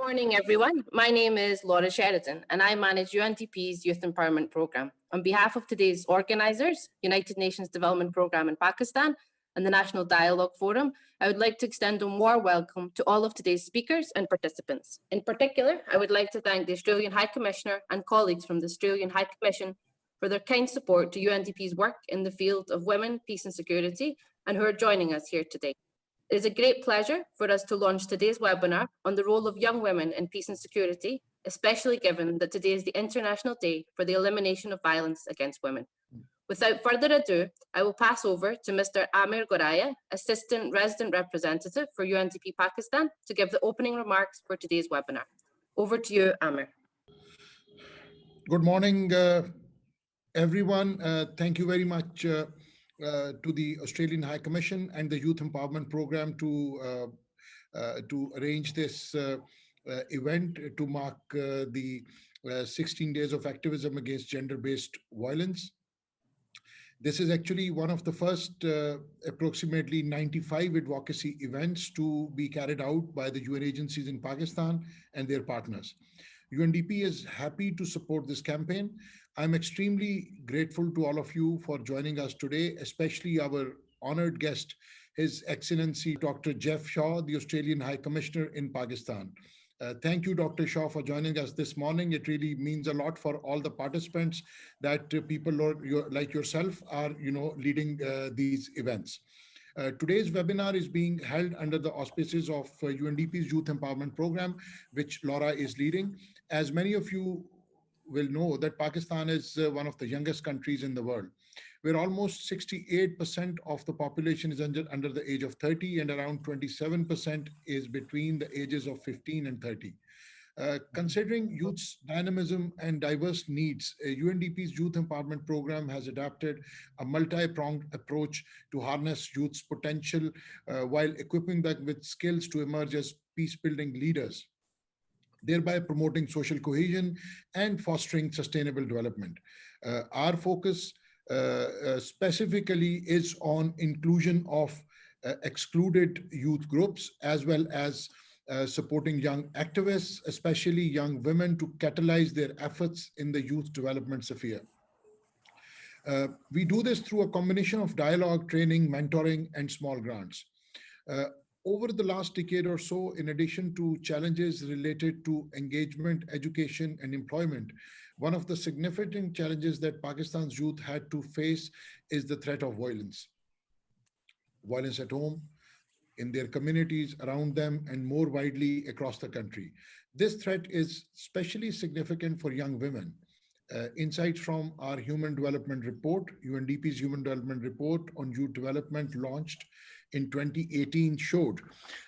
morning, everyone. My name is Laura Sheridan, and I manage UNDP's Youth Empowerment Programme. On behalf of today's organisers, United Nations Development Programme in Pakistan, and the National Dialogue Forum, I would like to extend a warm welcome to all of today's speakers and participants. In particular, I would like to thank the Australian High Commissioner and colleagues from the Australian High Commission for their kind support to UNDP's work in the field of women, peace and security, and who are joining us here today. It is a great pleasure for us to launch today's webinar on the role of young women in peace and security, especially given that today is the International Day for the Elimination of Violence Against Women. Without further ado, I will pass over to Mr. Amir Goraya, Assistant Resident Representative for UNDP Pakistan, to give the opening remarks for today's webinar. Over to you, Amir. Good morning, everyone. Thank you very much to the Australian High Commission and the Youth Empowerment Programme to arrange this event to mark the 16 Days of Activism against gender-based violence. This is actually one of the first approximately 95 advocacy events to be carried out by the UN agencies in Pakistan and their partners. UNDP is happy to support this campaign. I'm extremely grateful to all of you for joining us today, especially our honored guest, His Excellency Dr. Jeff Shaw, the Australian High Commissioner in Pakistan. Thank you, Dr. Shaw, for joining us this morning. It really means a lot for all the participants that people like yourself are, leading these events. Today's webinar is being held under the auspices of UNDP's Youth Empowerment Programme, which Laura is leading. As many of you will know that Pakistan is one of the youngest countries in the world, where almost 68% of the population is under the age of 30 and around 27% is between the ages of 15 and 30. Considering youth's dynamism and diverse needs, UNDP's Youth Empowerment Programme has adapted a multi-pronged approach to harness youth's potential while equipping them with skills to emerge as peace-building leaders, thereby promoting social cohesion and fostering sustainable development. Our focus specifically is on inclusion of excluded youth groups, as well as supporting young activists, especially young women, to catalyze their efforts in the youth development sphere. We do this through a combination of dialogue, training, mentoring, and small grants. Over the last decade or so, in addition to challenges related to engagement, education, and employment, one of the significant challenges that Pakistan's youth had to face is the threat of violence. Violence at home, in their communities, around them, and more widely across the country. This threat is especially significant for young women. Insights from our Human Development Report, UNDP's Human Development Report on Youth Development, launched in 2018, showed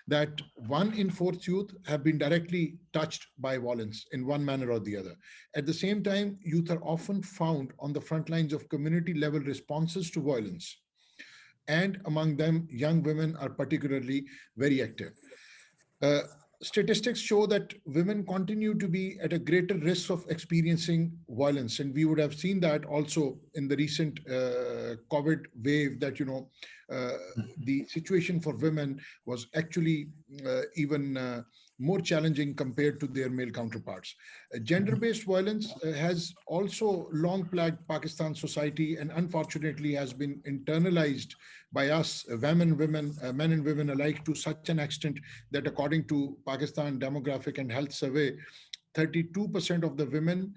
that 1 in 4 youth have been directly touched by violence in one manner or the other. At the same time, youth are often found on the front lines of community-level responses to violence. And among them, young women are particularly very active. Statistics show that women continue to be at a greater risk of experiencing violence. And we would have seen that also in the recent COVID wave, that, the situation for women was actually even more challenging compared to their male counterparts. Gender-based violence has also long plagued Pakistan society, and unfortunately has been internalized by us, men and women alike, to such an extent that according to Pakistan Demographic and Health Survey, 32% of the women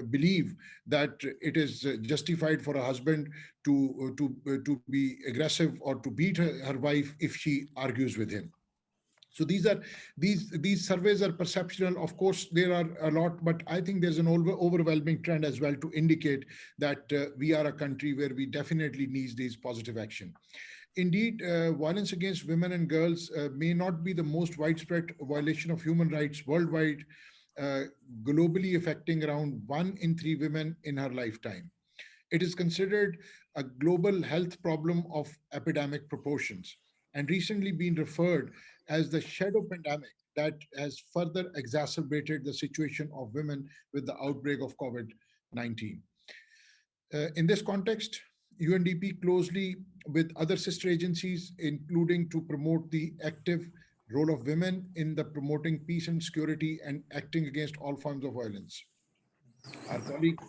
believe that it is justified for a husband to be aggressive or to beat her wife if she argues with him. So these surveys are perceptual. Of course, there are a lot, but I think there's an overwhelming trend as well to indicate that we are a country where we definitely need these positive action. Indeed, violence against women and girls may not be the most widespread violation of human rights worldwide, globally affecting around 1 in 3 women in her lifetime. It is considered a global health problem of epidemic proportions, and recently been referred as the shadow pandemic that has further exacerbated the situation of women with the outbreak of COVID-19. In this context, UNDP closely with other sister agencies, including to promote the active role of women in the promoting peace and security and acting against all forms of violence. Our colleague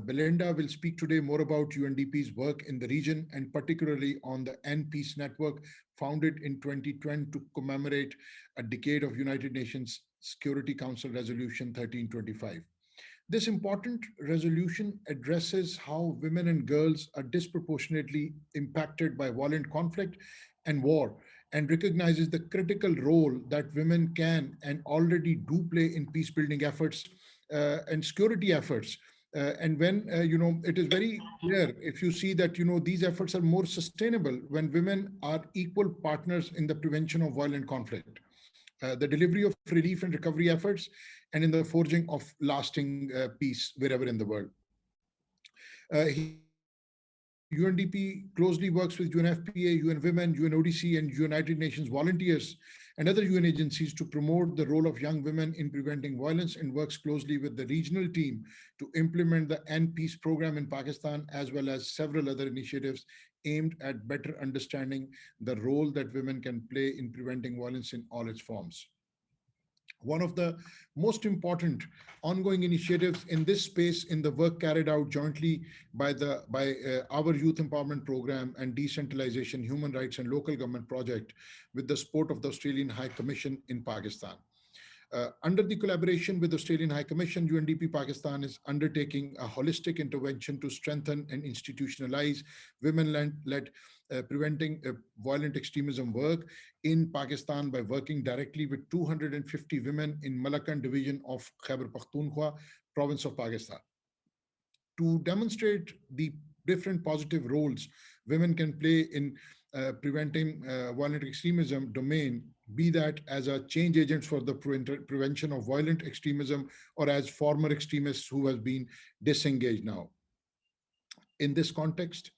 Belinda will speak today more about UNDP's work in the region and particularly on the Peace Network founded in 2020 to commemorate a decade of United Nations Security Council Resolution 1325. This important resolution addresses how women and girls are disproportionately impacted by violent conflict and war and recognizes the critical role that women can and already do play in peace building efforts and security efforts. And when, it is very clear if you see that, these efforts are more sustainable when women are equal partners in the prevention of violent conflict, the delivery of relief and recovery efforts, and in the forging of lasting peace wherever in the world. UNDP closely works with UNFPA, UN Women, UNODC, and United Nations volunteers and other UN agencies to promote the role of young women in preventing violence and works closely with the regional team to implement the End Peace program in Pakistan, as well as several other initiatives aimed at better understanding the role that women can play in preventing violence in all its forms. One of the most important ongoing initiatives in this space in the work carried out jointly by our youth empowerment program and decentralization, human rights and local government project with the support of the Australian High Commission in Pakistan. Under the collaboration with the Australian High Commission, UNDP Pakistan is undertaking a holistic intervention to strengthen and institutionalize women-led preventing violent extremism work in Pakistan by working directly with 250 women in Malakand division of Khyber Pakhtunkhwa, province of Pakistan. To demonstrate the different positive roles women can play in preventing violent extremism domain, be that as a change agents for the prevention of violent extremism or as former extremists who have been disengaged now. In this context,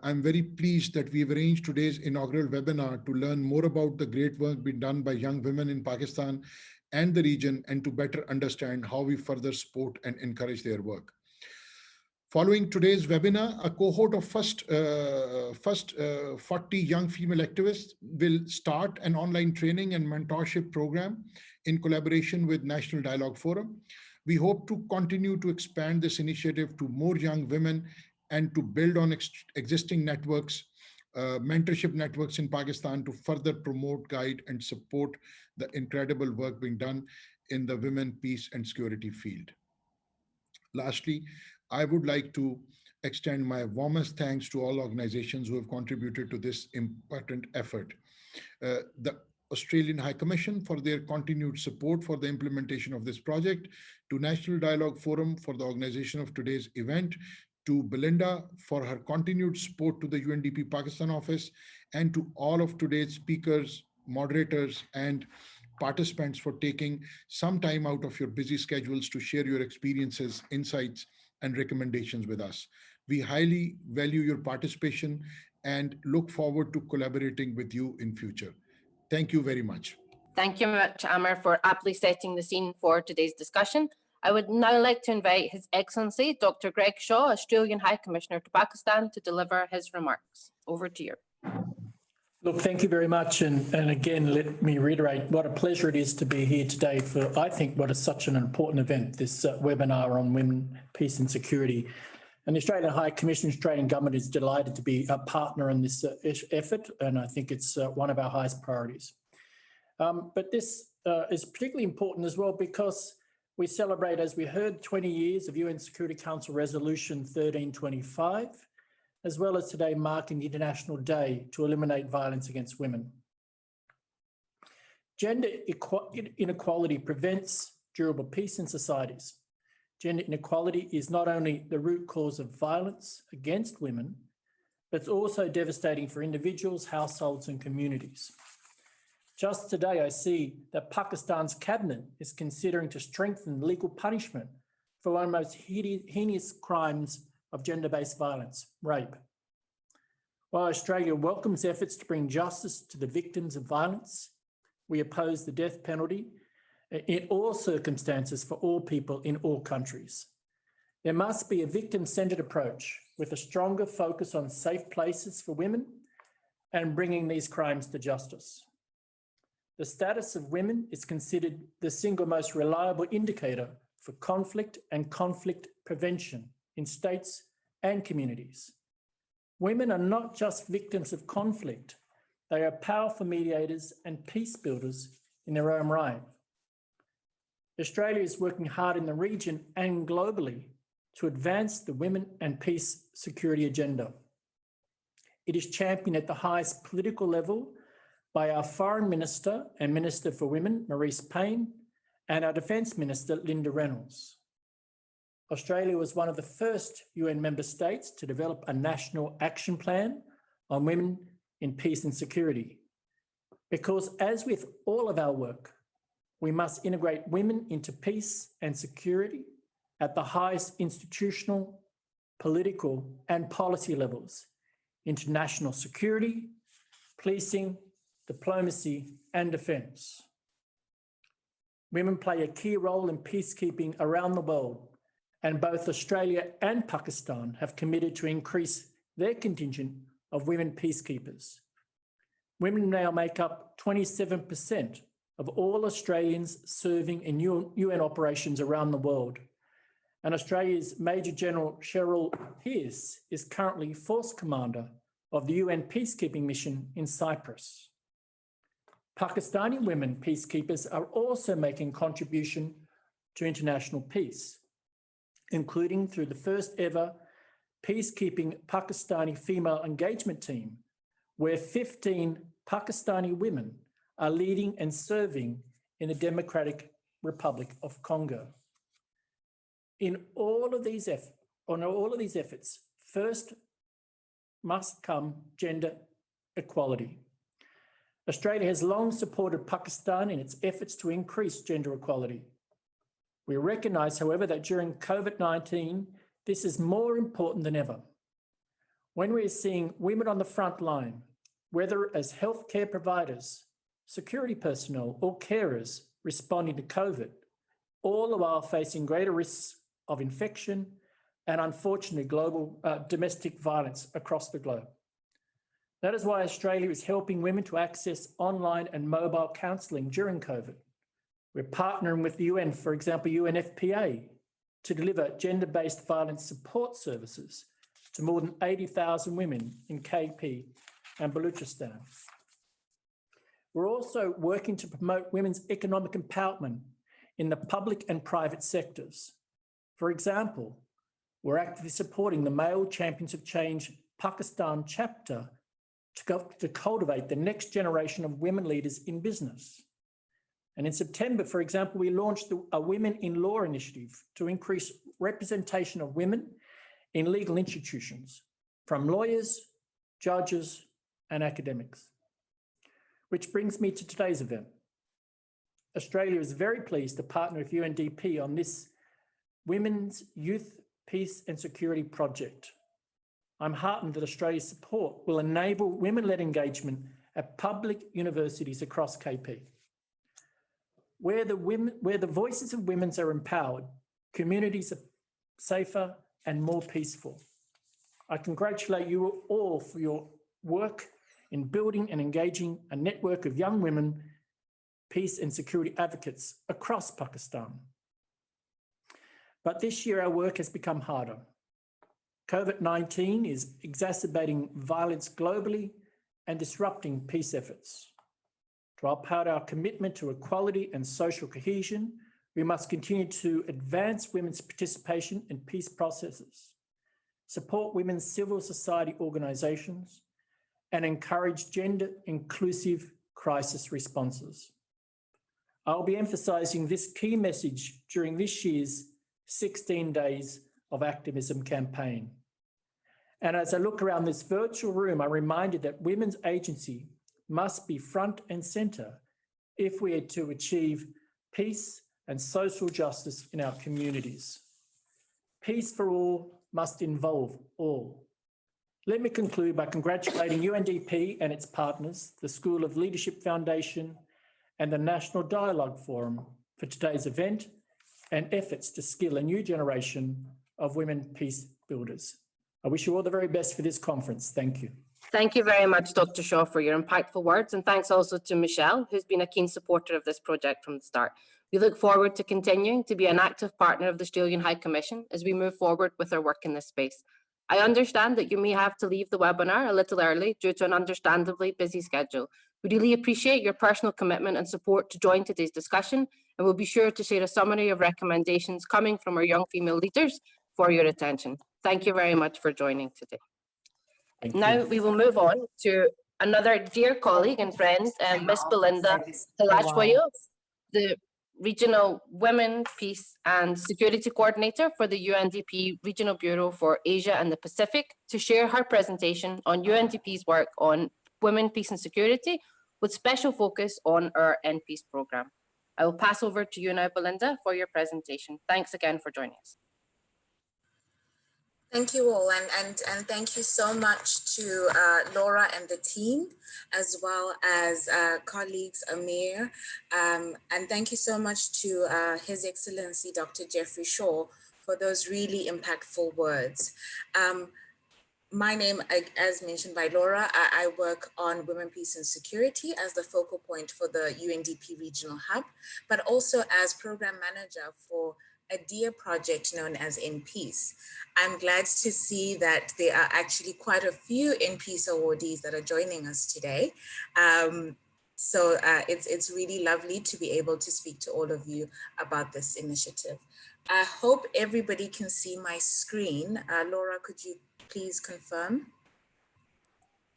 I'm very pleased that we've arranged today's inaugural webinar to learn more about the great work being done by young women in Pakistan and the region, and to better understand how we further support and encourage their work. Following today's webinar, a cohort of first 40 young female activists will start an online training and mentorship program in collaboration with National Dialogue Forum. We hope to continue to expand this initiative to more young women and to build on existing networks, mentorship networks in Pakistan to further promote, guide, and support the incredible work being done in the women, peace, and security field. Lastly, I would like to extend my warmest thanks to all organizations who have contributed to this important effort. The Australian High Commission for their continued support for the implementation of this project, to National Dialogue Forum for the organization of today's event, to Belinda for her continued support to the UNDP Pakistan office, and to all of today's speakers, moderators, and participants for taking some time out of your busy schedules to share your experiences, insights, and recommendations with us. We highly value your participation and look forward to collaborating with you in future. Thank you very much. Thank you much, Amar, for aptly setting the scene for today's discussion. I would now like to invite His Excellency, Dr. Greg Shaw, Australian High Commissioner to Pakistan, to deliver his remarks. Over to you. Look, thank you very much. And again, let me reiterate what a pleasure it is to be here today for, I think, what is such an important event, this webinar on women, peace and security. And the Australian High Commission, Australian Government is delighted to be a partner in this effort, and I think it's one of our highest priorities. But this is particularly important as well because we celebrate, as we heard, 20 years of UN Security Council Resolution 1325, as well as today marking the International Day to eliminate violence against women. Gender inequality prevents durable peace in societies. Gender inequality is not only the root cause of violence against women, but it's also devastating for individuals, households, and communities. Just today, I see that Pakistan's cabinet is considering to strengthen legal punishment for one of the most heinous crimes of gender-based violence, rape. While Australia welcomes efforts to bring justice to the victims of violence, we oppose the death penalty in all circumstances for all people in all countries. There must be a victim-centred approach with a stronger focus on safe places for women and bringing these crimes to justice. the status of women is considered the single most reliable indicator for conflict and conflict prevention in states and communities. Women are not just victims of conflict, they are powerful mediators and peace builders in their own right. Australia is working hard in the region and globally to advance the women and peace security agenda. It is championed at the highest political level by our Foreign Minister and Minister for Women, Marise Payne, and our Defence Minister, Linda Reynolds. Australia was one of the first UN member states to develop a national action plan on women in peace and security. Because as with all of our work, we must integrate women into peace and security at the highest institutional, political, and policy levels, into national security, policing, diplomacy, and defence. Women play a key role in peacekeeping around the world, and both Australia and Pakistan have committed to increase their contingent of women peacekeepers. Women now make up 27% of all Australians serving in UN operations around the world. And Australia's Major General Cheryl Pearce is currently Force Commander of the UN peacekeeping mission in Cyprus. Pakistani women peacekeepers are also making contribution to international peace, including through the first ever peacekeeping Pakistani female engagement team, where 15 Pakistani women are leading and serving in the Democratic Republic of Congo. On all of these efforts, first must come gender equality. Australia has long supported Pakistan in its efforts to increase gender equality. We recognise, however, that during COVID-19, this is more important than ever. When we're seeing women on the front line, whether as healthcare providers, security personnel, or carers responding to COVID, all the while facing greater risks of infection and unfortunately global domestic violence across the globe. That is why Australia is helping women to access online and mobile counselling during COVID. We're partnering with the UN, for example, UNFPA, to deliver gender-based violence support services to more than 80,000 women in KP and Baluchistan. We're also working to promote women's economic empowerment in the public and private sectors. For example, we're actively supporting the Male Champions of Change Pakistan chapter to cultivate the next generation of women leaders in business. And in September, for example, we launched a Women in Law initiative to increase representation of women in legal institutions, from lawyers, judges, and academics. Which brings me to today's event. Australia is very pleased to partner with UNDP on this Women's Youth, Peace and Security project. I'm heartened that Australia's support will enable women-led engagement at public universities across KP. Where the voices of women are empowered, communities are safer and more peaceful. I congratulate you all for your work in building and engaging a network of young women, peace and security advocates across Pakistan. But this year our work has become harder. COVID-19 is exacerbating violence globally and disrupting peace efforts. To uphold our commitment to equality and social cohesion, we must continue to advance women's participation in peace processes, support women's civil society organisations, and encourage gender-inclusive crisis responses. I'll be emphasising this key message during this year's 16 Days of Activism campaign. And as I look around this virtual room, I'm reminded that women's agency must be front and centre if we are to achieve peace and social justice in our communities. Peace for all must involve all. Let me conclude by congratulating UNDP and its partners, the School of Leadership Foundation and the National Dialogue Forum for today's event and efforts to skill a new generation of women peace builders. I wish you all the very best for this conference. Thank you. Thank you very much, Dr. Shaw, for your impactful words, and thanks also to Michelle, who's been a keen supporter of this project from the start. We look forward to continuing to be an active partner of the Australian High Commission as we move forward with our work in this space. I understand that you may have to leave the webinar a little early due to an understandably busy schedule. We really appreciate your personal commitment and support to join today's discussion, and we'll be sure to share a summary of recommendations coming from our young female leaders for your attention. Thank you very much for joining today. Now we will move on to another dear colleague and friend, Miss Belinda Talashwayo, the Regional Women, Peace and Security Coordinator for the UNDP Regional Bureau for Asia and the Pacific, to share her presentation on UNDP's work on women, peace and security, with special focus on our NPeace programme. I will pass over to you now, Belinda, for your presentation. Thanks again for joining us. Thank you all, and thank you so much to Laura and the team, as well as colleagues Amir, and thank you so much to His Excellency Dr. Jeffrey Shaw for those really impactful words. My name, as mentioned by Laura, I work on women, peace and security as the focal point for the UNDP Regional Hub, but also as program manager for a dear project known as NPeace. I'm glad to see that there are actually quite a few NPeace awardees that are joining us today. So it's really lovely to be able to speak to all of you about this initiative. I hope everybody can see my screen. Laura, could you please confirm?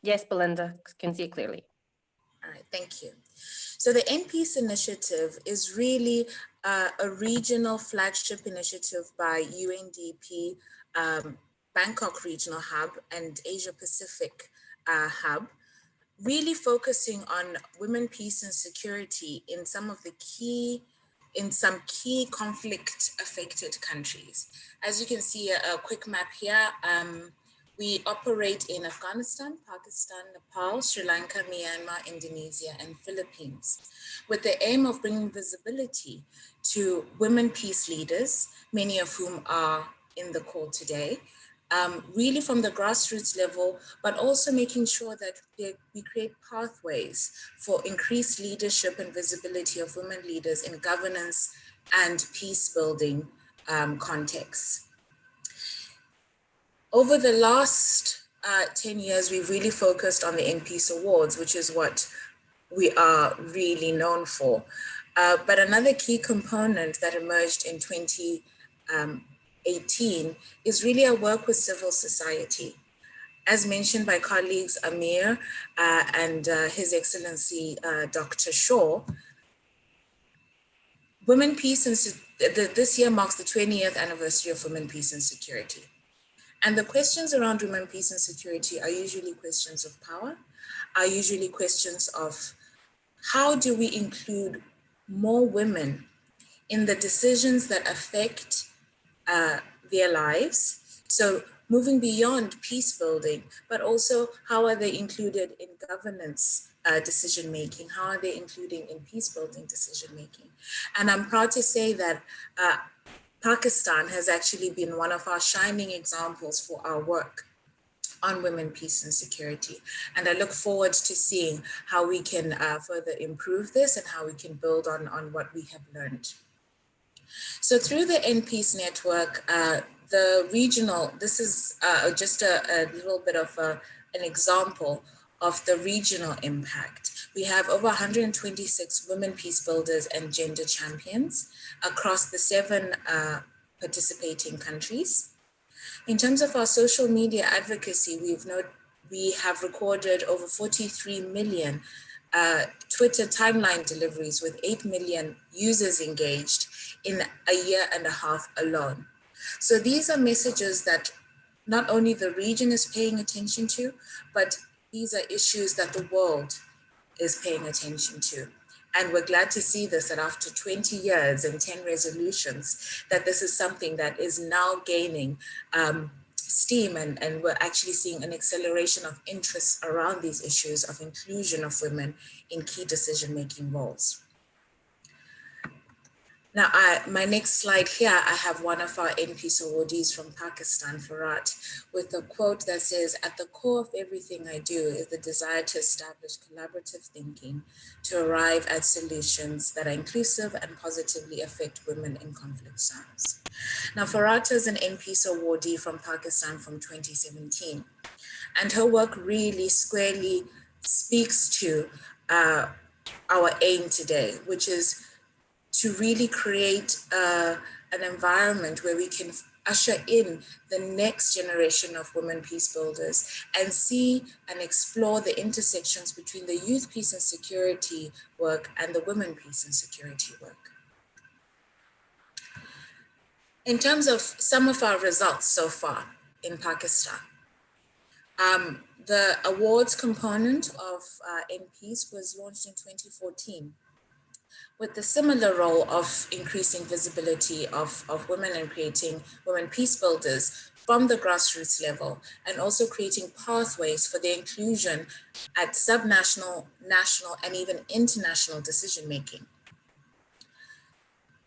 Yes, Belinda, can see it clearly. All right, thank you. So the NPeace initiative is really a regional flagship initiative by UNDP, Bangkok Regional Hub and Asia Pacific Hub, really focusing on women, peace and security in some key conflict affected countries. As you can see, a quick map here, we operate in Afghanistan, Pakistan, Nepal, Sri Lanka, Myanmar, Indonesia, and Philippines, with the aim of bringing visibility to women peace leaders, many of whom are in the call today, really from the grassroots level, but also making sure that we create pathways for increased leadership and visibility of women leaders in governance and peace building contexts. Over the last 10 years, we've really focused on the NPeace Awards, which is what we are really known for. But another key component that emerged in 2018 is really our work with civil society. As mentioned by colleagues Amir and His Excellency Dr. Shaw, Women, Peace and this year marks the 20th anniversary of Women, Peace and Security. And the questions around women, peace and security are usually questions of power, are usually questions of how do we include more women in the decisions that affect their lives. So moving beyond peace building, but also how are they included in governance decision-making? How are they included in peace building decision-making? And I'm proud to say that Pakistan has actually been one of our shining examples for our work on women, peace and security. And I look forward to seeing how we can further improve this and how we can build on what we have learned. So through the NPeace network, the regional, this is just a little bit of an example of the regional impact. We have over 126 women peace builders and gender champions across the 7 participating countries. In terms of our social media advocacy, we have recorded over 43 million Twitter timeline deliveries with 8 million users engaged in a year and a half alone. So these are messages that not only the region is paying attention to, but these are issues that the world is paying attention to. And we're glad to see this, that after 20 years and 10 resolutions, that this is something that is now gaining steam, and we're actually seeing an acceleration of interest around these issues of inclusion of women in key decision-making roles. Now, my next slide here, I have one of our Peace awardees from Pakistan, Farhat, with a quote that says, "At the core of everything I do is the desire to establish collaborative thinking to arrive at solutions that are inclusive and positively affect women in conflict zones." Now, Farhat is an Peace awardee from Pakistan from 2017, and her work really squarely speaks to our aim today, which is to really create an environment where we can usher in the next generation of women peace builders and see and explore the intersections between the youth peace and security work and the women peace and security work. In terms of some of our results so far in Pakistan, the awards component of NPeace was launched in 2014. With the similar role of increasing visibility of women and creating women peace builders from the grassroots level, and also creating pathways for their inclusion at subnational, national, and even international decision making.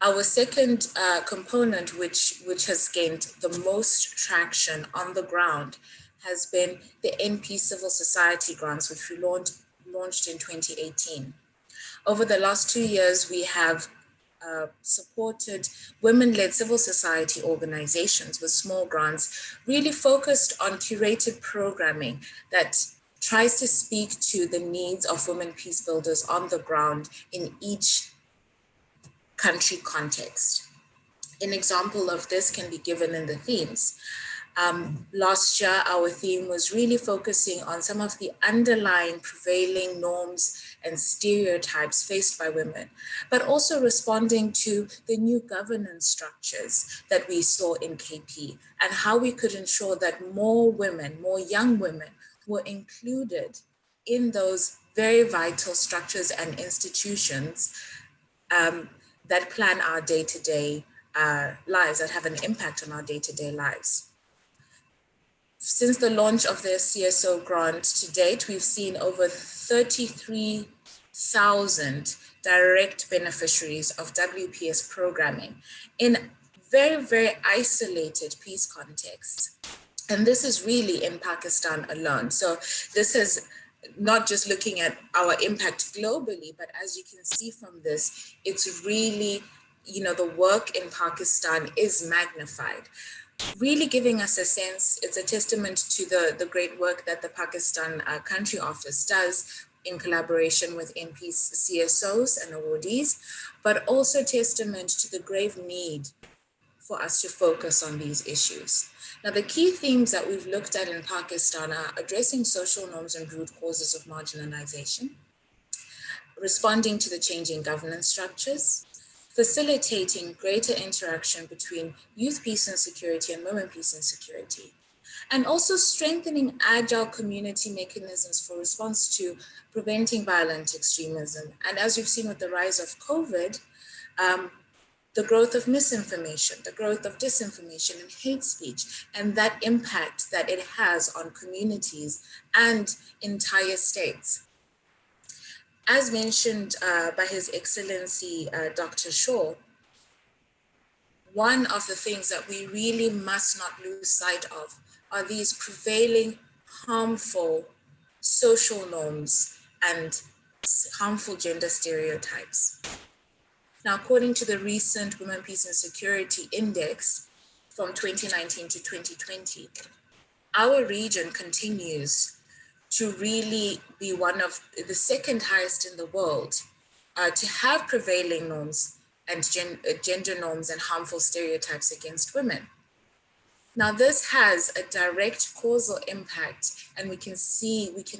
Our second component, which has gained the most traction on the ground, has been the NP Civil Society grants, which we launched in 2018. Over the last 2 years, we have supported women-led civil society organizations with small grants, really focused on curated programming that tries to speak to the needs of women peace builders on the ground in each country context. An example of this can be given in the themes. Last year, our theme was really focusing on some of the underlying prevailing norms and stereotypes faced by women, but also responding to the new governance structures that we saw in KP and how we could ensure that more women, more young women, were included in those very vital structures and institutions that plan our day-to-day lives, that have an impact on our day-to-day lives. Since the launch of the CSO grant to date, we've seen over 33,000 direct beneficiaries of WPS programming in very, very isolated peace contexts. And this is really in Pakistan alone. So this is not just looking at our impact globally, but as you can see from this, it's really, the work in Pakistan is magnified, really giving us a sense. It's a testament to the great work that the Pakistan Country Office does in collaboration with NP's CSOs and awardees, but also testament to the grave need for us to focus on these issues. Now, the key themes that we've looked at in Pakistan are addressing social norms and root causes of marginalization, responding to the changing governance structures, facilitating greater interaction between youth peace and security and women peace and security, and also strengthening agile community mechanisms for response to preventing violent extremism. And as we've seen with the rise of COVID, the growth of misinformation, the growth of disinformation and hate speech, and that impact that it has on communities and entire states. As mentioned by His Excellency, Dr. Shaw, one of the things that we really must not lose sight of are these prevailing harmful social norms and harmful gender stereotypes. Now, according to the recent Women, Peace and Security Index from 2019 to 2020, our region continues to really be one of the second highest in the world to have prevailing norms and gender norms and harmful stereotypes against women. Now, this has a direct causal impact, and we can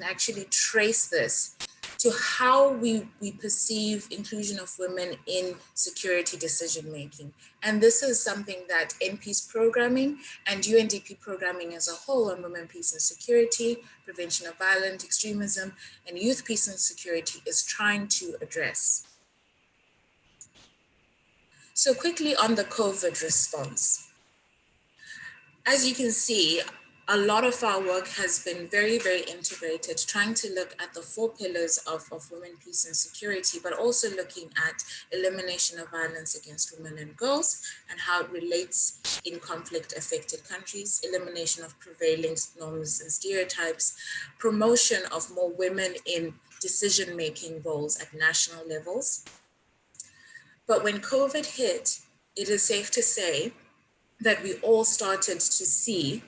actually trace this to how we perceive inclusion of women in security decision-making. And this is something that NP's programming and UNDP programming as a whole on women, peace and security, prevention of violent extremism, and youth peace and security is trying to address. So quickly on the COVID response. As you can see, a lot of our work has been very, very integrated, trying to look at the 4 pillars of women, peace and security, but also looking at elimination of violence against women and girls and how it relates in conflict affected countries, elimination of prevailing norms and stereotypes, promotion of more women in decision-making roles at national levels. But when COVID hit, it is safe to say that we all started to see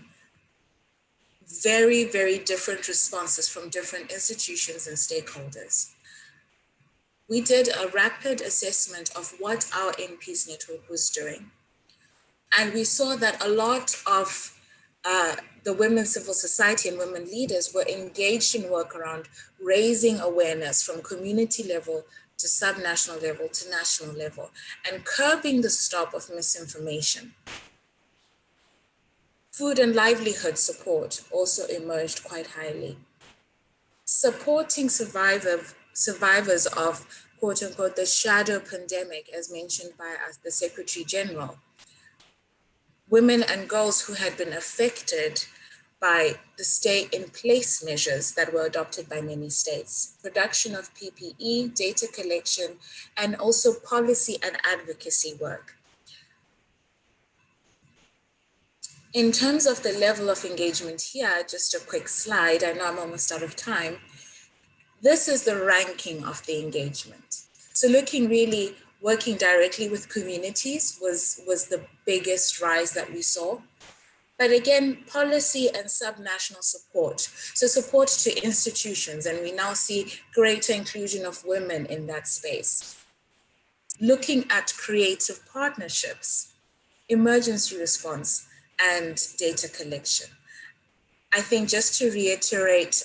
very, very different responses from different institutions and stakeholders. We did a rapid assessment of what our NPeace network was doing. And we saw that a lot of the women civil society and women leaders were engaged in work around raising awareness from community level to subnational level to national level and curbing the stop of misinformation. Food and livelihood support also emerged quite highly. Supporting survivors of quote unquote the shadow pandemic, as mentioned by the Secretary General, women and girls who had been affected by the stay in place measures that were adopted by many states, production of PPE, data collection, and also policy and advocacy work. In terms of the level of engagement here, just a quick slide, I know I'm almost out of time. This is the ranking of the engagement. So looking really, working directly with communities was the biggest rise that we saw. But again, policy and subnational support. So support to institutions, and we now see greater inclusion of women in that space. Looking at creative partnerships, emergency response, and data collection. I think just to reiterate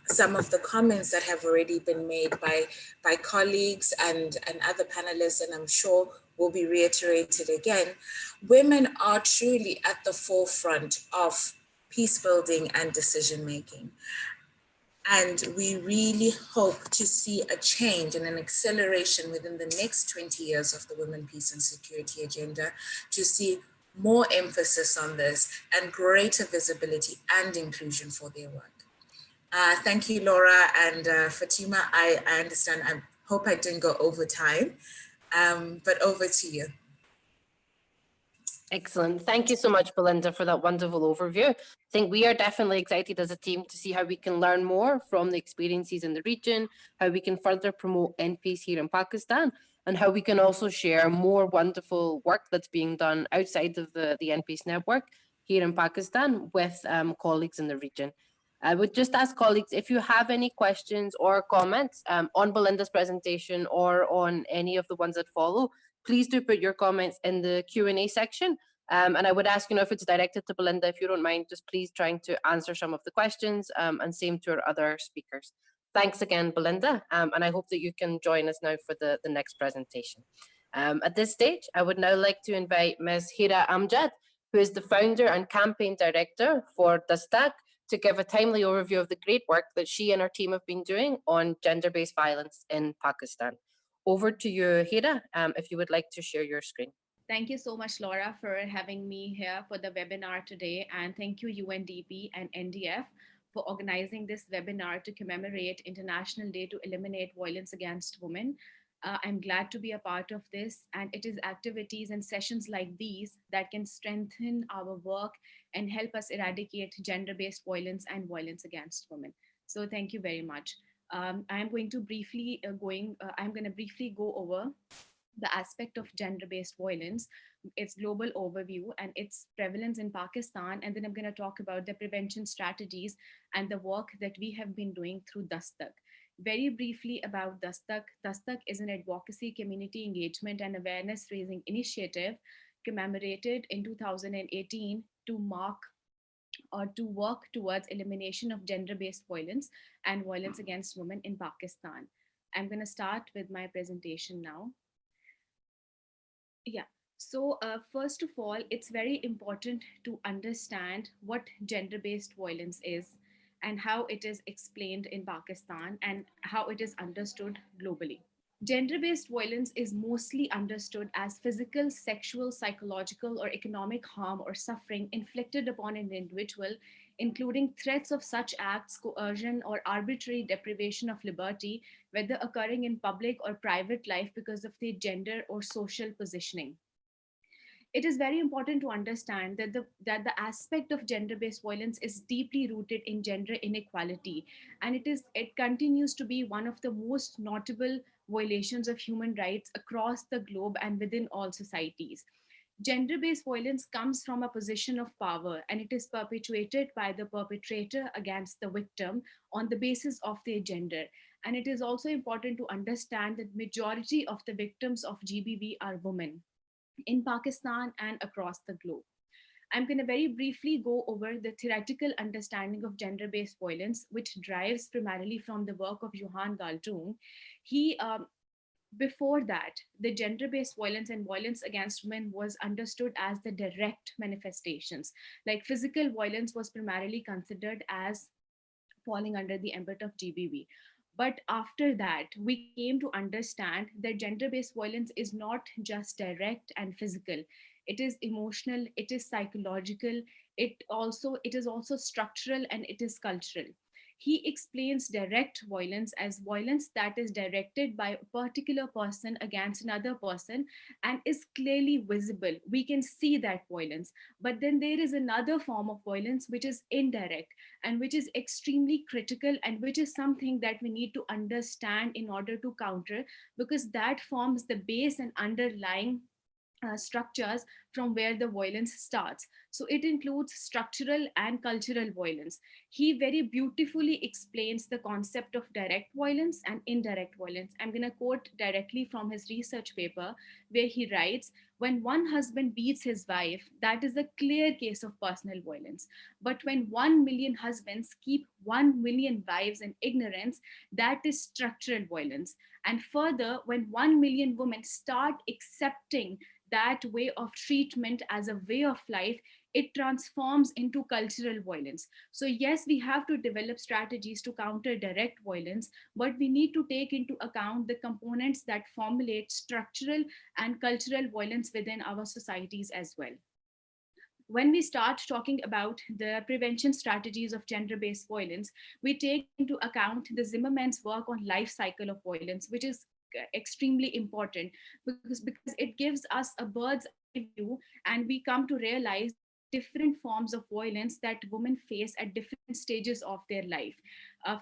some of the comments that have already been made by colleagues and other panelists, and I'm sure will be reiterated again, women are truly at the forefront of peace building and decision making. And we really hope to see a change and an acceleration within the next 20 years of the Women, Peace and Security agenda to see more emphasis on this and greater visibility and inclusion for their work. Thank you, Laura and Fatima. I understand, I hope I didn't go over time, but over to you. Excellent. Thank you so much, Belinda, for that wonderful overview. I think we are definitely excited as a team to see how we can learn more from the experiences in the region, how we can further promote NPeace here in Pakistan, and how we can also share more wonderful work that's being done outside of the NPeace network here in Pakistan with colleagues in the region. I would just ask colleagues, if you have any questions or comments on Belinda's presentation or on any of the ones that follow, please do put your comments in the Q&A section. And I would ask, if it's directed to Belinda, if you don't mind, just please trying to answer some of the questions and same to our other speakers. Thanks again, Belinda. And I hope that you can join us now for the next presentation. At this stage, I would now like to invite Ms. Hira Amjad, who is the founder and campaign director for Dastak, to give a timely overview of the great work that she and her team have been doing on gender-based violence in Pakistan. Over to you, Hira, if you would like to share your screen. Thank you so much, Laura, for having me here for the webinar today. And thank you, UNDP and NDF, for organizing this webinar to commemorate International Day to Eliminate Violence Against Women. I'm glad to be a part of this, and it is activities and sessions like these that can strengthen our work and help us eradicate gender-based violence and violence against women. So thank you very much. I'm going to briefly go over the aspect of gender-based violence, its global overview and its prevalence in Pakistan. And then I'm going to talk about the prevention strategies and the work that we have been doing through Dastak. Very briefly about Dastak. Dastak is an advocacy, community engagement and awareness raising initiative commemorated in 2018 to mark or to work towards elimination of gender-based violence and violence against women in Pakistan. I'm going to start with my presentation now. Yeah, so first of all, it's very important to understand what gender-based violence is and how it is explained in Pakistan and how it is understood globally. Gender-based violence is mostly understood as physical, sexual, psychological, or economic harm or suffering inflicted upon an individual, including threats of such acts, coercion, or arbitrary deprivation of liberty, whether occurring in public or private life because of their gender or social positioning. It is very important to understand that the aspect of gender-based violence is deeply rooted in gender inequality, and it continues to be one of the most notable violations of human rights across the globe and within all societies. Gender-based violence comes from a position of power, and it is perpetuated by the perpetrator against the victim on the basis of their gender. And it is also important to understand that majority of the victims of GBV are women in Pakistan and across the globe. I'm going to very briefly go over the theoretical understanding of gender-based violence, which derives primarily from the work of Johan Galtung. He Before that, the gender-based violence and violence against women was understood as the direct manifestations. Like physical violence was primarily considered as falling under the ambit of GBV. But after that, we came to understand that gender-based violence is not just direct and physical. It is emotional, it is psychological, it is also structural, and it is cultural. He explains direct violence as violence that is directed by a particular person against another person and is clearly visible. We can see that violence. But then there is another form of violence which is indirect and which is extremely critical, and which is something that we need to understand in order to counter, because that forms the base and underlying structures from where the violence starts. So it includes structural and cultural violence. He very beautifully explains the concept of direct violence and indirect violence. I'm going to quote directly from his research paper, where he writes, when one husband beats his wife, that is a clear case of personal violence. But when 1 million husbands keep 1 million wives in ignorance, that is structural violence. And further, when 1 million women start accepting that way of treatment as a way of life, it transforms into cultural violence. So yes, we have to develop strategies to counter direct violence, but we need to take into account the components that formulate structural and cultural violence within our societies as well. When we start talking about the prevention strategies of gender-based violence, we take into account the Zimmerman's work on life cycle of violence, which is extremely important because it gives us a bird's eye view, and we come to realize different forms of violence that women face at different stages of their life.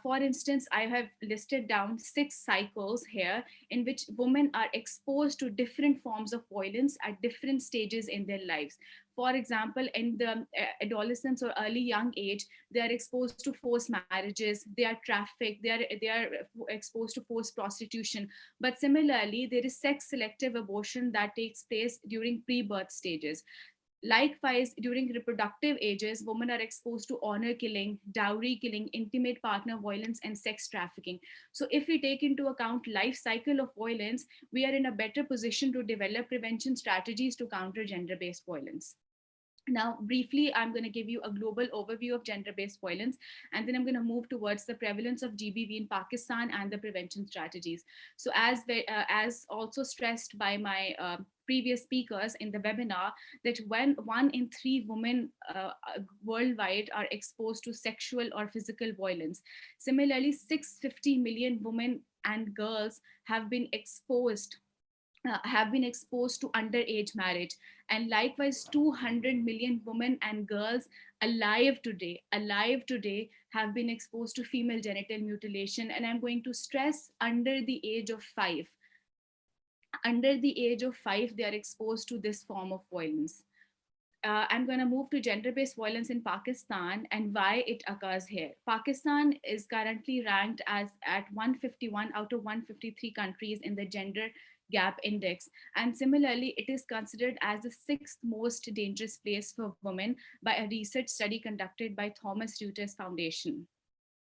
For instance, I have listed down 6 cycles here in which women are exposed to different forms of violence at different stages in their lives. For example, in the adolescence or early young age, they are exposed to forced marriages, they are trafficked, they are exposed to forced prostitution. But similarly, there is sex selective abortion that takes place during pre-birth stages. Likewise, during reproductive ages, women are exposed to honor killing, dowry killing, intimate partner violence, and sex trafficking. So if we take into account life cycle of violence, we are in a better position to develop prevention strategies to counter gender-based violence. Now, briefly, I'm going to give you a global overview of gender-based violence, and then I'm going to move towards the prevalence of GBV in Pakistan and the prevention strategies. So as also stressed by my previous speakers in the webinar, that when 1 in 3 women worldwide are exposed to sexual or physical violence. Similarly, 650 million women and girls have been exposed to underage marriage, and likewise 200 million women and girls alive today have been exposed to female genital mutilation. And I'm going to stress under the age of 5. Under the age of 5, they are exposed to this form of violence. I'm going to move to gender-based violence in Pakistan and why it occurs here. Pakistan is currently ranked as at 151 out of 153 countries in the Gender Gap Index. And similarly, it is considered as the 6th most dangerous place for women by a research study conducted by Thomas Reuters Foundation.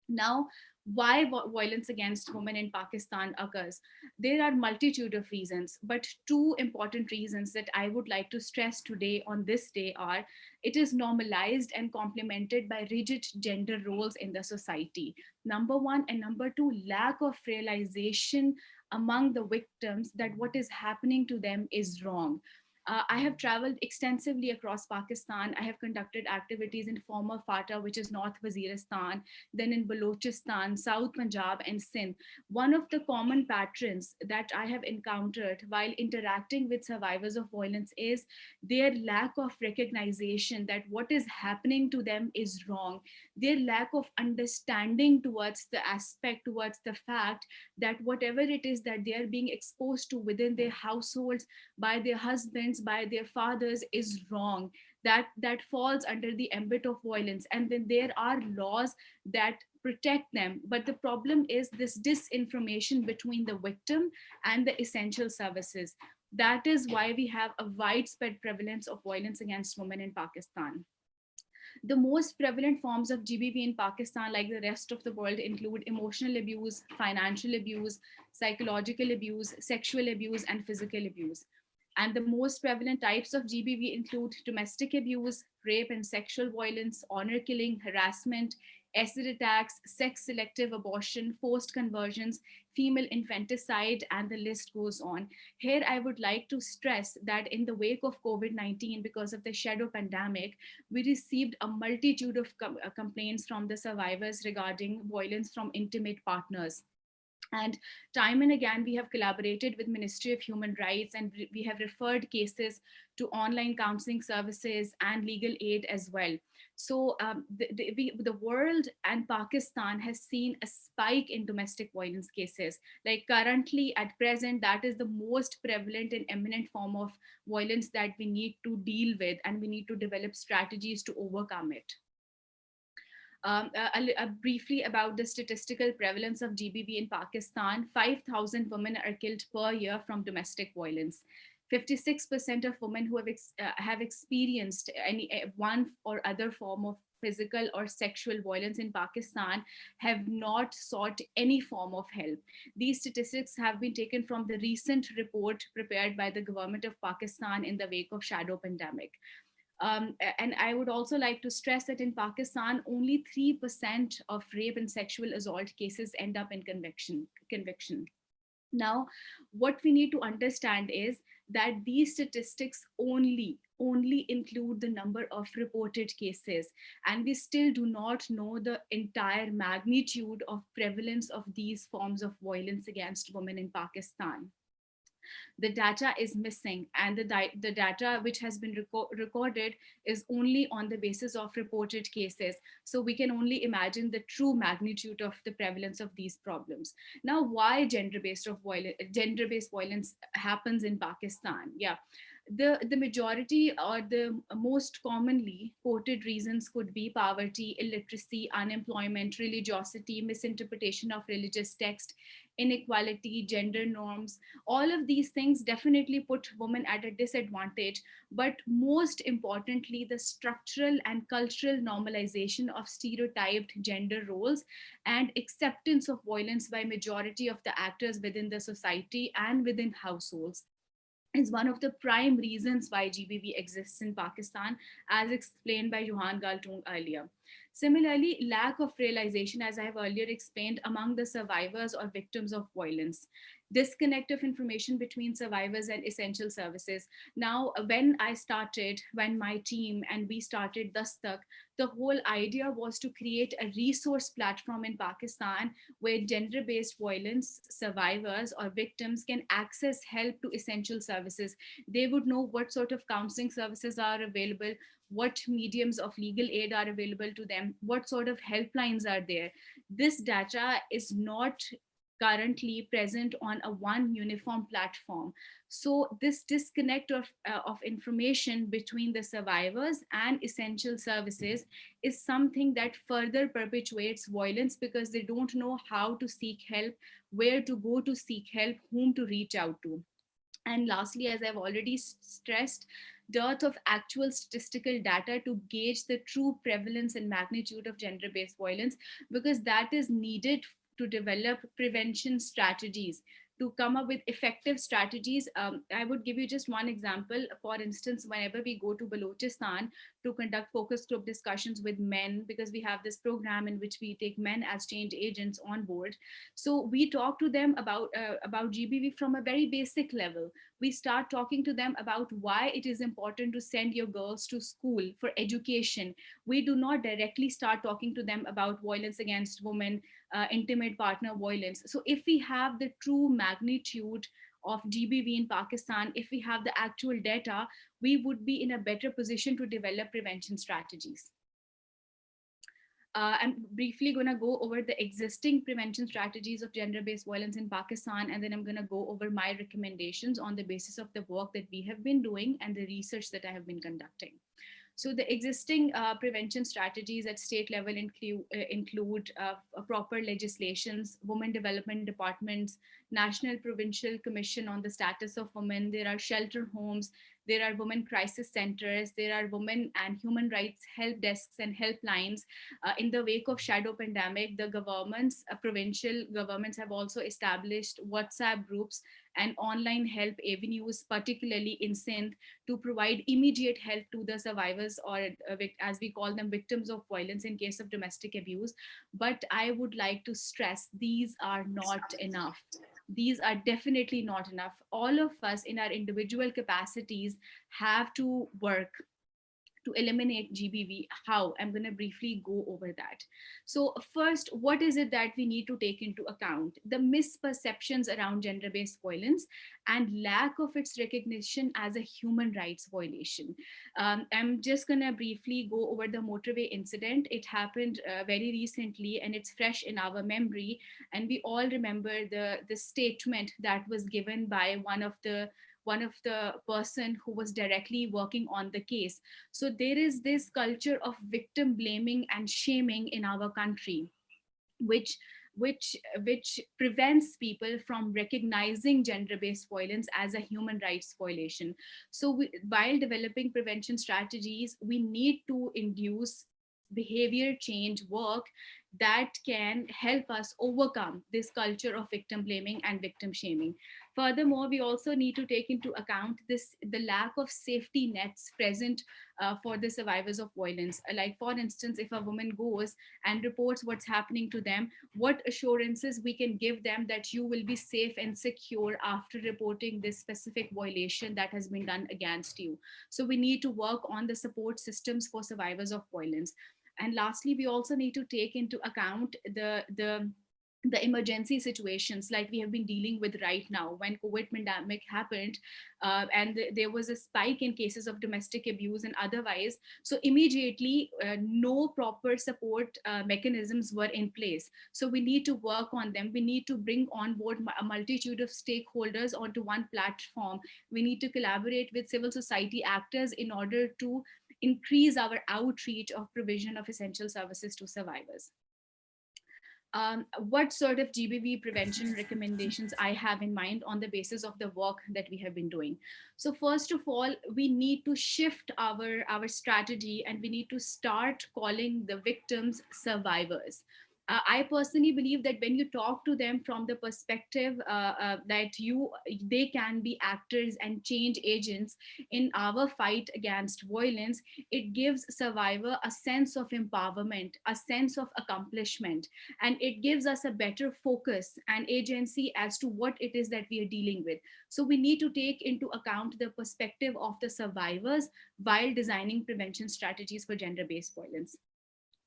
Now, why violence against women in Pakistan occurs? There are multitude of reasons, but 2 important reasons that I would like to stress today on this day are: it is normalized and complemented by rigid gender roles in the society, number 1, and number 2, lack of realization among the victims that what is happening to them is wrong. I have traveled extensively across Pakistan. I have conducted activities in former FATA, which is North Waziristan, then in Balochistan, South Punjab, and Sindh. One of the common patterns that I have encountered while interacting with survivors of violence is their lack of recognition that what is happening to them is wrong, their lack of understanding towards the aspect, towards the fact that whatever it is that they are being exposed to within their households, by their husbands, by their fathers, is wrong, that falls under the ambit of violence. And then there are laws that protect them, but the problem is this disinformation between the victim and the essential services. That is why we have a widespread prevalence of violence against women in Pakistan. The most prevalent forms of GBV in Pakistan, like the rest of the world, include emotional abuse, financial abuse, psychological abuse, sexual abuse, and physical abuse. And the most prevalent types of GBV include domestic abuse, rape and sexual violence, honor killing, harassment, acid attacks, sex selective abortion, forced conversions, female infanticide, and the list goes on. Here, I would like to stress that in the wake of COVID-19, because of the shadow pandemic, we received a multitude of complaints from the survivors regarding violence from intimate partners. And time and again, we have collaborated with Ministry of Human Rights, and we have referred cases to online counseling services and legal aid as well. So the world and Pakistan has seen a spike in domestic violence cases. Like currently at present, that is the most prevalent and eminent form of violence that we need to deal with, and we need to develop strategies to overcome it. Briefly about the statistical prevalence of GBV in Pakistan, 5,000 women are killed per year from domestic violence. 56% of women who have experienced one or other form of physical or sexual violence in Pakistan have not sought any form of help. These statistics have been taken from the recent report prepared by the government of Pakistan in the wake of shadow pandemic. And I would also like to stress that in Pakistan, only 3% of rape and sexual assault cases end up in conviction. Now, what we need to understand is that these statistics only include the number of reported cases, and we still do not know the entire magnitude of prevalence of these forms of violence against women in Pakistan. The data is missing, and the data which has been recorded is only on the basis of reported cases. So we can only imagine the true magnitude of the prevalence of these problems. Now, why gender-based violence happens in Pakistan? Yeah. The majority or the most commonly quoted reasons could be poverty, illiteracy, unemployment, religiosity, misinterpretation of religious text, inequality, gender norms. All of these things definitely put women at a disadvantage, but most importantly, the structural and cultural normalization of stereotyped gender roles and acceptance of violence by majority of the actors within the society and within households is one of the prime reasons why GBV exists in Pakistan, as explained by Johan Galtung earlier. Similarly, lack of realization, as I have earlier explained, among the survivors or victims of violence. Disconnect of information between survivors and essential services. Now, when my team and we started Dastak, the whole idea was to create a resource platform in Pakistan where gender-based violence survivors or victims can access help to essential services. They would know what sort of counseling services are available, what mediums of legal aid are available to them, what sort of helplines are there. This data is not currently present on a one uniform platform. So this disconnect of information between the survivors and essential services is something that further perpetuates violence, because they don't know how to seek help, where to go to seek help, whom to reach out to. And lastly, as I've already stressed, dearth of actual statistical data to gauge the true prevalence and magnitude of gender-based violence, because that is needed to develop prevention strategies. to come up with effective strategies. I would give you just one example. For instance, whenever we go to Balochistan to conduct focus group discussions with men, because we have this program in which we take men as change agents on board. So we talk to them about GBV from a very basic level. We start talking to them about why it is important to send your girls to school for education. We do not directly start talking to them about violence against women, intimate partner violence. So if we have the true magnitude of GBV in Pakistan, if we have the actual data, we would be in a better position to develop prevention strategies. I'm briefly going to go over the existing prevention strategies of gender-based violence in Pakistan, and then I'm going to go over my recommendations on the basis of the work that we have been doing and the research that I have been conducting. So the existing prevention strategies at state level include proper legislations, women development departments, National Provincial Commission on the Status of Women. There are shelter homes, there are women crisis centers, there are women and human rights help desks and helplines. In the wake of shadow pandemic, the governments, provincial governments have also established WhatsApp groups and online help avenues, particularly in Sindh, to provide immediate help to the survivors, or as we call them, victims of violence in case of domestic abuse. But I would like to stress, these are not enough. These are definitely not enough. All of us in our individual capacities have to work to eliminate GBV. How? I'm going to briefly go over that. So first, what is it that we need to take into account? The misperceptions around gender-based violence and lack of its recognition as a human rights violation. I'm just going to briefly go over the motorway incident. It happened very recently and it's fresh in our memory. And we all remember the statement that was given by one of the person who was directly working on the case. So there is this culture of victim blaming and shaming in our country, which prevents people from recognizing gender-based violence as a human rights violation. So while developing prevention strategies, we need to induce behavior change work that can help us overcome this culture of victim blaming and victim shaming. Furthermore, we also need to take into account the lack of safety nets present for the survivors of violence. Like for instance, if a woman goes and reports what's happening to them, what assurances we can give them that you will be safe and secure after reporting this specific violation that has been done against you. So we need to work on the support systems for survivors of violence. And lastly, we also need to take into account the emergency situations like we have been dealing with right now. When COVID pandemic happened and there was a spike in cases of domestic abuse and otherwise, so immediately no proper support mechanisms were in place. So we need to work on them. We need to bring on board a multitude of stakeholders onto one platform. We need to collaborate with civil society actors in order to increase our outreach of provision of essential services to survivors. What sort of GBV prevention recommendations I have in mind on the basis of the work that we have been doing. So first of all, we need to shift our strategy and we need to start calling the victims survivors. I personally believe that when you talk to them from the perspective that they can be actors and change agents in our fight against violence, it gives survivor a sense of empowerment, a sense of accomplishment, and it gives us a better focus and agency as to what it is that we are dealing with. So we need to take into account the perspective of the survivors while designing prevention strategies for gender-based violence.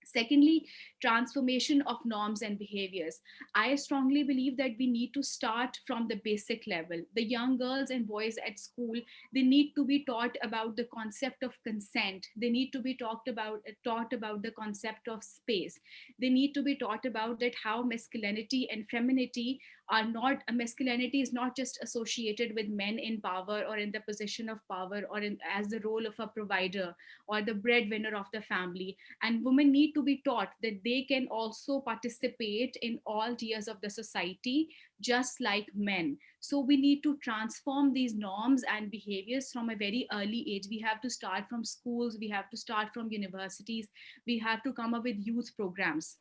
Secondly, transformation of norms and behaviors. I strongly believe that we need to start from the basic level. The young girls and boys at school, they need to be taught about the concept of consent. They need to be taught about the concept of space. They need to be taught about that how masculinity and femininity are not, masculinity is not just associated with men in power or in the position of power or as the role of a provider or the breadwinner of the family. And women need to be taught that they can also participate in all tiers of the society, just like men. So we need to transform these norms and behaviors from a very early age. We have to start from schools, we have to start from universities, we have to come up with youth programs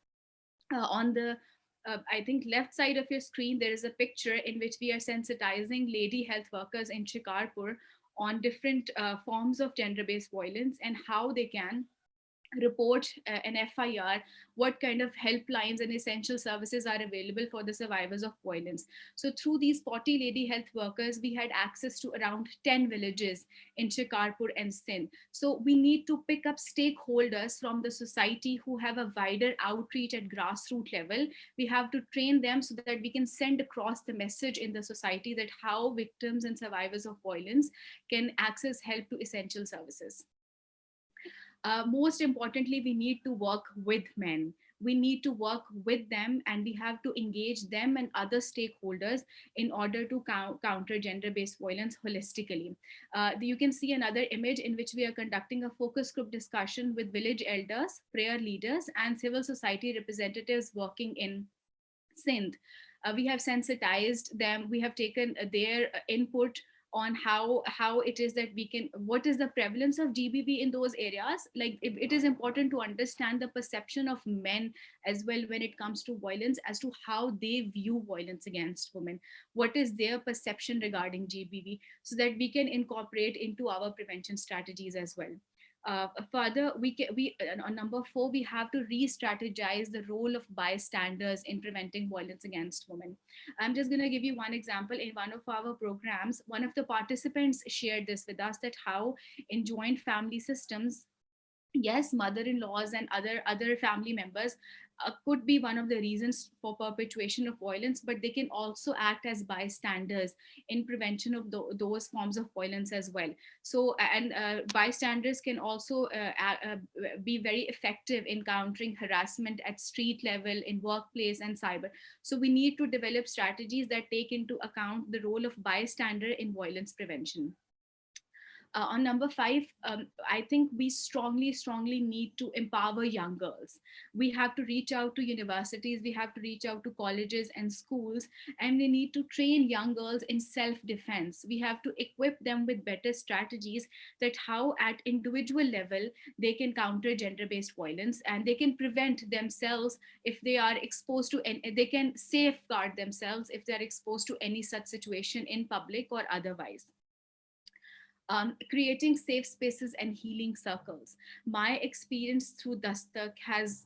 on the I think left side of your screen, there is a picture in which we are sensitizing lady health workers in Shikarpur on different forms of gender-based violence and how they can report an FIR, what kind of helplines and essential services are available for the survivors of violence. So through these 40 lady health workers, we had access to around 10 villages in Shikarpur and Sindh. So we need to pick up stakeholders from the society who have a wider outreach at grassroots level. We have to train them so that we can send across the message in the society that how victims and survivors of violence can access help to essential services. Most importantly, we need to work with men. We need to work with them, and we have to engage them and other stakeholders in order to counter gender-based violence holistically. You can see another image in which we are conducting a focus group discussion with village elders, prayer leaders, and civil society representatives working in Sindh. We have sensitized them. We have taken their input on how it is that we can, what is the prevalence of GBV in those areas. Like it is important to understand the perception of men as well when it comes to violence, as to how they view violence against women. What is their perception regarding GBV, so that we can incorporate into our prevention strategies as well. Further, on number 4, we have to re-strategize the role of bystanders in preventing violence against women. I'm just going to give you one example. In one of our programs, one of the participants shared this with us, that how in joint family systems, yes, mother-in-laws and other family members could be one of the reasons for perpetuation of violence, but they can also act as bystanders in prevention of those forms of violence as well. So, and bystanders can also be very effective in countering harassment at street level, in workplace and cyber. So we need to develop strategies that take into account the role of bystander in violence prevention. On number 5, I think we strongly need to empower young girls. We have to reach out to universities, we have to reach out to colleges and schools, and we need to train young girls in self-defense. We have to equip them with better strategies, that how at individual level they can counter gender-based violence, and they can prevent themselves if they are exposed to, and they can safeguard themselves if they're exposed to any such situation in public or otherwise. Creating safe spaces and healing circles. My experience through Dastak has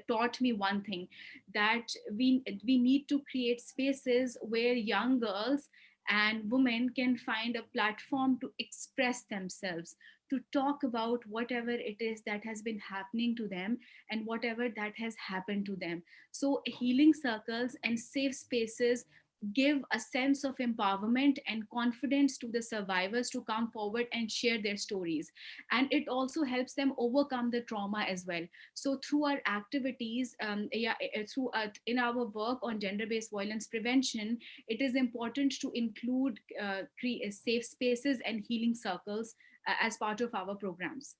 taught me one thing, that we need to create spaces where young girls and women can find a platform to express themselves, to talk about whatever it is that has been happening to them and whatever that has happened to them. So healing circles and safe spaces give a sense of empowerment and confidence to the survivors to come forward and share their stories. And it also helps them overcome the trauma as well. So through our activities, in our work on gender-based violence prevention, it is important to include create safe spaces and healing circles as part of our programs.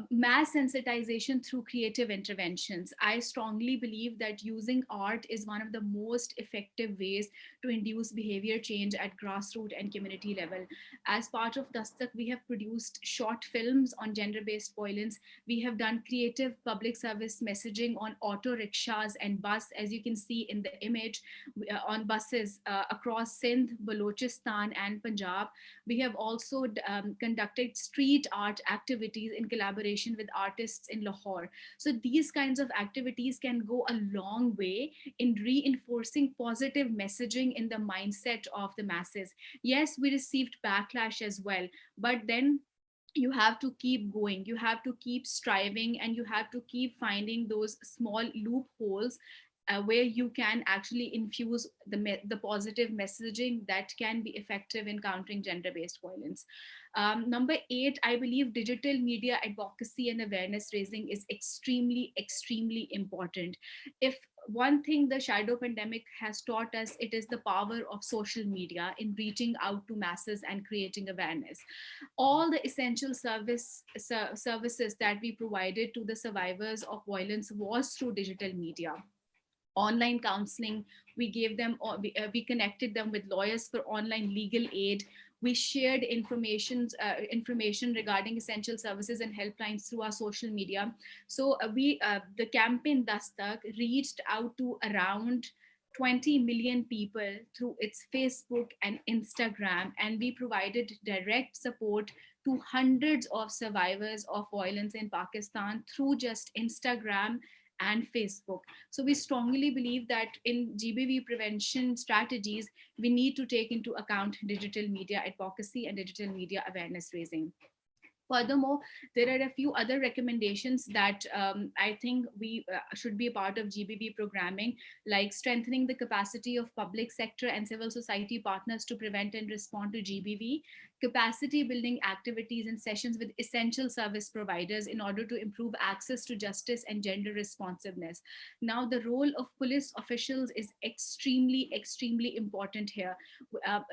Mass sensitization through creative interventions. I strongly believe that using art is one of the most effective ways to induce behavior change at grassroots and community level. As part of Dastak, we have produced short films on gender-based violence. We have done creative public service messaging on auto rickshaws and bus, as you can see in the image, on buses across Sindh, Balochistan and Punjab. We have also conducted street art activities in collaboration with artists in Lahore. So these kinds of activities can go a long way in reinforcing positive messaging in the mindset of the masses. Yes, we received backlash as well, but then you have to keep going, you have to keep striving, and you have to keep finding those small loopholes where you can actually infuse the positive messaging that can be effective in countering gender-based violence. Number 8, I believe digital media advocacy and awareness raising is extremely important. If one thing the shadow pandemic has taught us, it is the power of social media in reaching out to masses and creating awareness. All the essential services that we provided to the survivors of violence was through digital media. Online counseling, we gave them, we connected them with lawyers for online legal aid. We shared information regarding essential services and helplines through our social media. So the campaign Dastak reached out to around 20 million people through its Facebook and Instagram, and we provided direct support to hundreds of survivors of violence in Pakistan through just Instagram and Facebook. So we strongly believe that in GBV prevention strategies, we need to take into account digital media advocacy and digital media awareness raising. Furthermore, there are a few other recommendations that I think we should be a part of GBV programming, like strengthening the capacity of public sector and civil society partners to prevent and respond to GBV, capacity building activities and sessions with essential service providers in order to improve access to justice and gender responsiveness. Now, the role of police officials is extremely important here.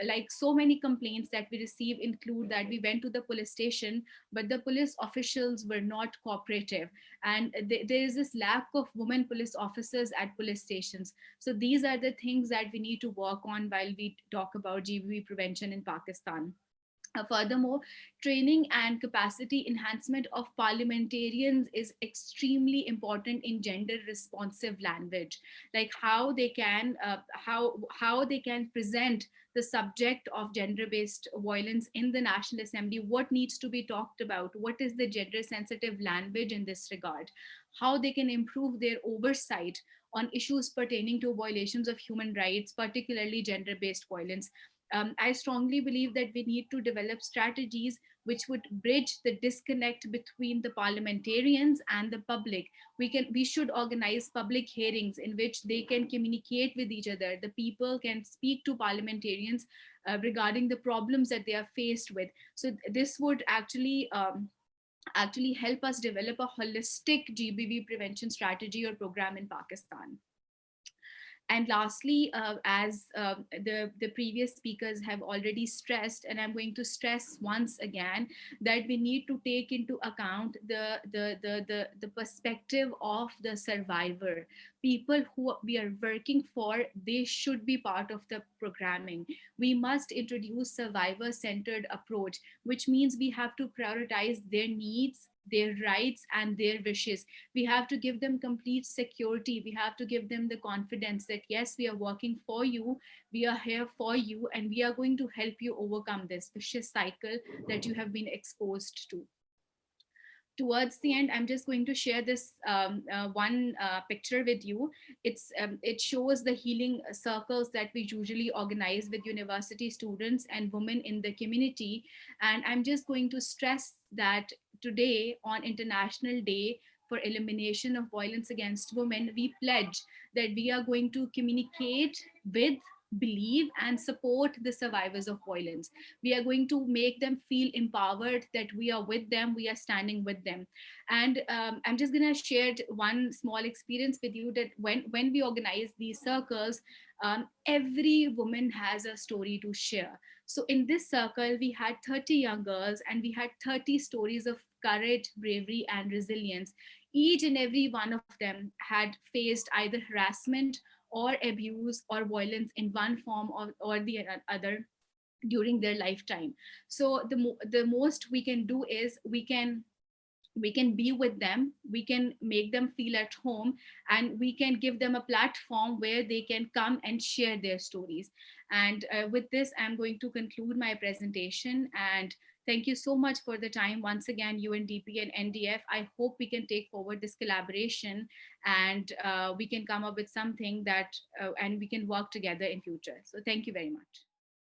Like so many complaints that we receive include that we went to the police station, but the police officials were not cooperative, and there is this lack of women police officers at police stations. So these are the things that we need to work on while we talk about GBV prevention in Pakistan. Furthermore, training and capacity enhancement of parliamentarians is extremely important in gender responsive language, like how they can present the subject of gender-based violence in the National Assembly, what needs to be talked about, what is the gender sensitive language in this regard, how they can improve their oversight on issues pertaining to violations of human rights, particularly gender-based violence. I strongly believe that we need to develop strategies which would bridge the disconnect between the parliamentarians and the public. We should organize public hearings in which they can communicate with each other. The people can speak to parliamentarians regarding the problems that they are faced with. So this would actually help us develop a holistic GBV prevention strategy or program in Pakistan. And lastly, as the previous speakers have already stressed, and I'm going to stress once again, that we need to take into account the perspective of the survivor. People who we are working for, they should be part of the programming. We must introduce survivor-centered approach, which means we have to prioritize their needs, their rights, and their wishes. We have to give them complete security. We have to give them the confidence that yes, we are working for you, we are here for you, and we are going to help you overcome this vicious cycle that you have been exposed to. Towards the end, I'm just going to share this one picture with you. It shows the healing circles that we usually organize with university students and women in the community. And I'm just going to stress that today, on International Day for Elimination of Violence Against Women, we pledge that we are going to communicate with, believe, and support the survivors of violence. We are going to make them feel empowered that we are with them, we are standing with them. And I'm just going to share one small experience with you, that when we organize these circles, every woman has a story to share. So in this circle, we had 30 young girls, and we had 30 stories of courage, bravery, and resilience. Each and every one of them had faced either harassment or abuse or violence in one form or the other during their lifetime. So the most we can do is we can be with them, we can make them feel at home, and we can give them a platform where they can come and share their stories. And with this, I'm going to conclude my presentation, and thank you so much for the time once again, UNDP and NDF. I hope we can take forward this collaboration, and we can come up with something that and we can work together in future. So thank you very much.